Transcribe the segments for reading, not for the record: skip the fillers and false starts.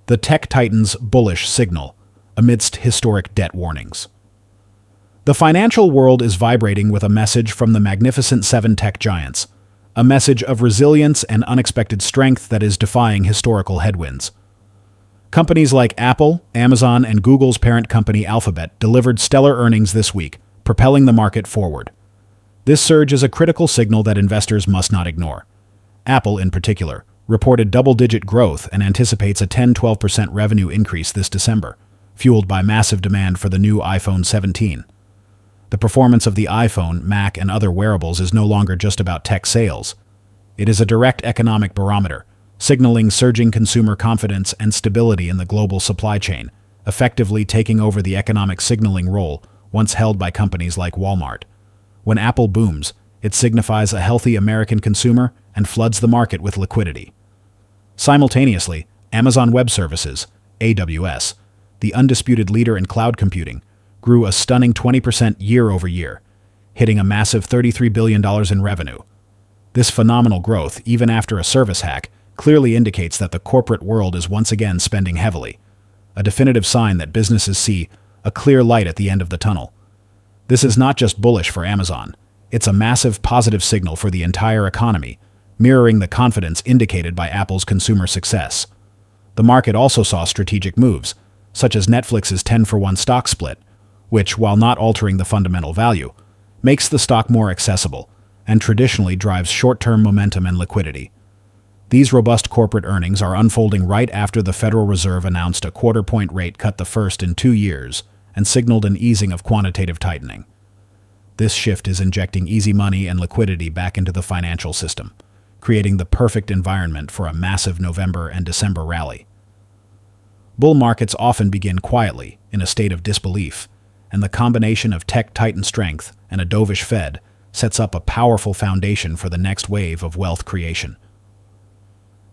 The tech titans' bullish signal amidst historic debt warnings. The financial world is vibrating with a message from the magnificent seven tech giants, a message of resilience and unexpected strength that is defying historical headwinds. Companies like Apple, Amazon, and Google's parent company Alphabet delivered stellar earnings this week, propelling the market forward. This surge is a critical signal that investors must not ignore. Apple, in particular, reported double-digit growth and anticipates a 10-12% revenue increase this December, fueled by massive demand for the new iPhone 17. The performance of the iPhone, Mac, and other wearables is no longer just about tech sales. It is a direct economic barometer, signaling surging consumer confidence and stability in the global supply chain, effectively taking over the economic signaling role once held by companies like Walmart. When Apple booms, it signifies a healthy American consumer and floods the market with liquidity. Simultaneously, Amazon Web Services, AWS, the undisputed leader in cloud computing, grew a stunning 20% year-over-year, hitting a massive $33 billion in revenue. This phenomenal growth, even after a service hack, clearly indicates that the corporate world is once again spending heavily, a definitive sign that businesses see a clear light at the end of the tunnel. This is not just bullish for Amazon, it's a massive positive signal for the entire economy, mirroring the confidence indicated by Apple's consumer success. The market also saw strategic moves, such as Netflix's 10-for-1 stock split, which, while not altering the fundamental value, makes the stock more accessible and traditionally drives short-term momentum and liquidity. These robust corporate earnings are unfolding right after the Federal Reserve announced a quarter-point rate cut, the first in 2 years, and signaled an easing of quantitative tightening. This shift is injecting easy money and liquidity back into the financial system, creating the perfect environment for a massive November and December rally. Bull markets often begin quietly, in a state of disbelief, and the combination of tech titan strength and a dovish Fed sets up a powerful foundation for the next wave of wealth creation.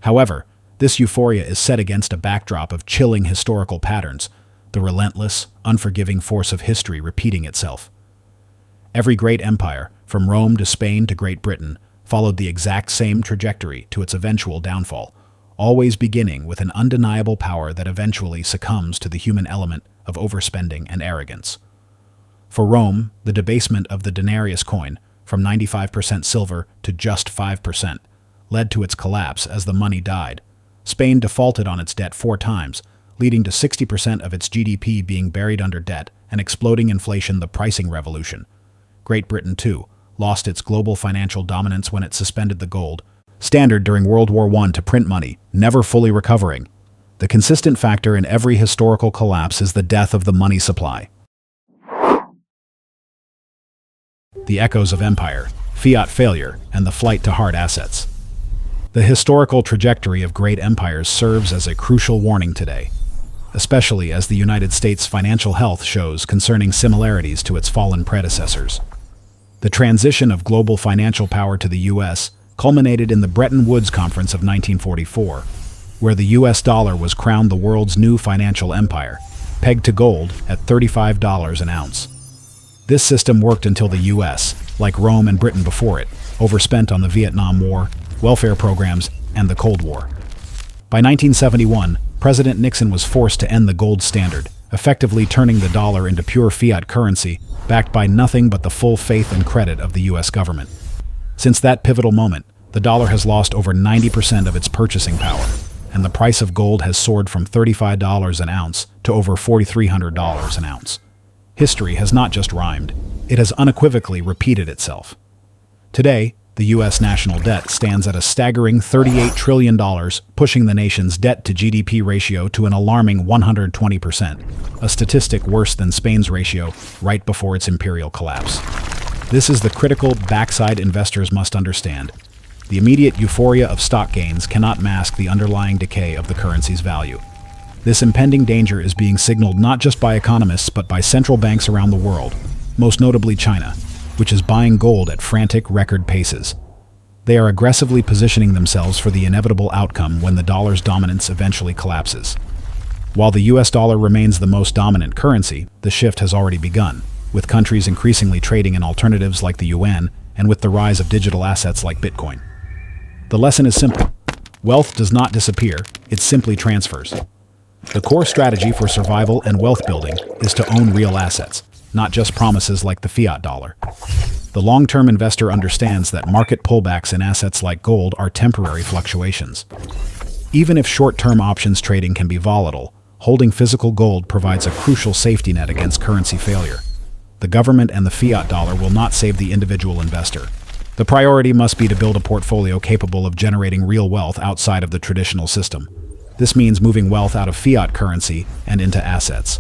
However, this euphoria is set against a backdrop of chilling historical patterns, the relentless, unforgiving force of history repeating itself. Every great empire, from Rome to Spain to Great Britain, followed the exact same trajectory to its eventual downfall, always beginning with an undeniable power that eventually succumbs to the human element of overspending and arrogance. For Rome, the debasement of the denarius coin, from 95% silver to just 5%, led to its collapse as the money died. Spain defaulted on its debt 4 times, leading to 60% of its GDP being buried under debt and exploding inflation, the pricing revolution. Great Britain, too, lost its global financial dominance when it suspended the gold standard during World War I to print money, never fully recovering. The consistent factor in every historical collapse is the death of the money supply. The echoes of empire, fiat failure, and the flight to hard assets. The historical trajectory of great empires serves as a crucial warning today, especially as the United States' financial health shows concerning similarities to its fallen predecessors. The transition of global financial power to the U.S. culminated in the Bretton Woods Conference of 1944, where the U.S. dollar was crowned the world's new financial empire, pegged to gold at $35 an ounce. This system worked until the U.S., like Rome and Britain before it, overspent on the Vietnam War, welfare programs, and the Cold War. By 1971, President Nixon was forced to end the gold standard, effectively turning the dollar into pure fiat currency, backed by nothing but the full faith and credit of the U.S. government. Since that pivotal moment, the dollar has lost over 90% of its purchasing power, and the price of gold has soared from $35 an ounce to over $4,300 an ounce. History has not just rhymed, it has unequivocally repeated itself. Today, the U.S. national debt stands at a staggering $38 trillion, pushing the nation's debt-to-GDP ratio to an alarming 120%, a statistic worse than Spain's ratio right before its imperial collapse. This is the critical backside investors must understand. The immediate euphoria of stock gains cannot mask the underlying decay of the currency's value. This impending danger is being signaled not just by economists but by central banks around the world, most notably China, which is buying gold at frantic record paces. They are aggressively positioning themselves for the inevitable outcome when the dollar's dominance eventually collapses. While the US dollar remains the most dominant currency, the shift has already begun, with countries increasingly trading in alternatives like the yuan and with the rise of digital assets like Bitcoin. The lesson is simple. Wealth does not disappear, it simply transfers. The core strategy for survival and wealth building is to own real assets, not just promises like the fiat dollar. The long-term investor understands that market pullbacks in assets like gold are temporary fluctuations. Even if short-term options trading can be volatile, holding physical gold provides a crucial safety net against currency failure. The government and the fiat dollar will not save the individual investor. The priority must be to build a portfolio capable of generating real wealth outside of the traditional system. This means moving wealth out of fiat currency and into assets.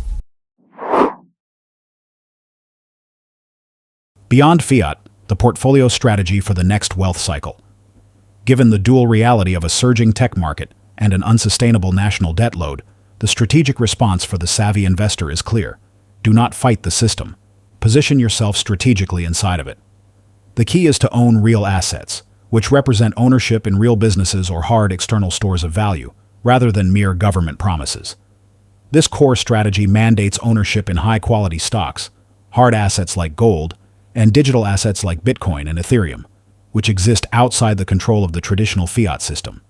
Beyond fiat, the portfolio strategy for the next wealth cycle. Given the dual reality of a surging tech market and an unsustainable national debt load, the strategic response for the savvy investor is clear. Do not fight the system. Position yourself strategically inside of it. The key is to own real assets, which represent ownership in real businesses or hard external stores of value, rather than mere government promises. This core strategy mandates ownership in high-quality stocks, hard assets like gold, and digital assets like Bitcoin and Ethereum, which exist outside the control of the traditional fiat system.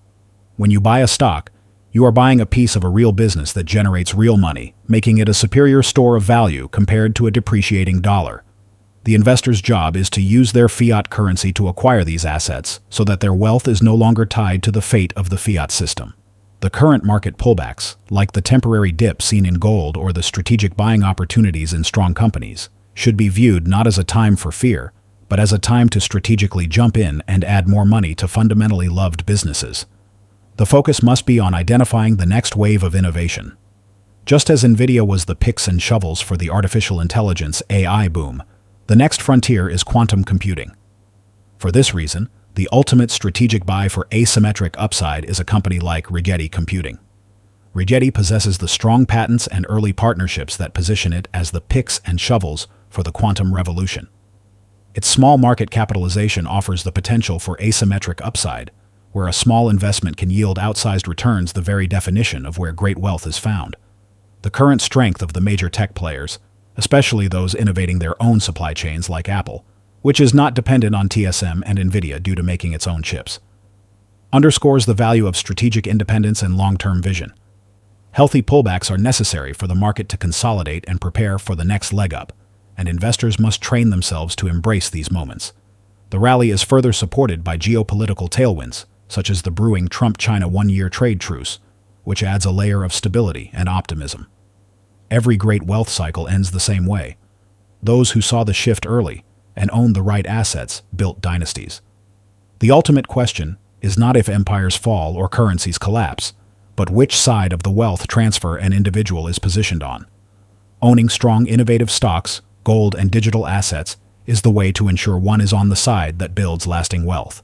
When you buy a stock, you are buying a piece of a real business that generates real money, making it a superior store of value compared to a depreciating dollar. The investor's job is to use their fiat currency to acquire these assets so that their wealth is no longer tied to the fate of the fiat system. The current market pullbacks, like the temporary dip seen in gold or the strategic buying opportunities in strong companies, should be viewed not as a time for fear, but as a time to strategically jump in and add more money to fundamentally loved businesses. The focus must be on identifying the next wave of innovation. Just as NVIDIA was the picks and shovels for the artificial intelligence AI boom, the next frontier is quantum computing. For this reason, the ultimate strategic buy for asymmetric upside is a company like Rigetti Computing. Rigetti possesses the strong patents and early partnerships that position it as the picks and shovels for the quantum revolution. Its small market capitalization offers the potential for asymmetric upside, where a small investment can yield outsized returns, the very definition of where great wealth is found. The current strength of the major tech players, especially those innovating their own supply chains like Apple, which is not dependent on TSM and NVIDIA due to making its own chips, underscores the value of strategic independence and long-term vision. Healthy pullbacks are necessary for the market to consolidate and prepare for the next leg up, and investors must train themselves to embrace these moments. The rally is further supported by geopolitical tailwinds, such as the brewing Trump-China one-year trade truce, which adds a layer of stability and optimism. Every great wealth cycle ends the same way. Those who saw the shift early and owned the right assets built dynasties. The ultimate question is not if empires fall or currencies collapse, but which side of the wealth transfer an individual is positioned on. Owning strong, innovative stocks, gold, and digital assets is the way to ensure one is on the side that builds lasting wealth.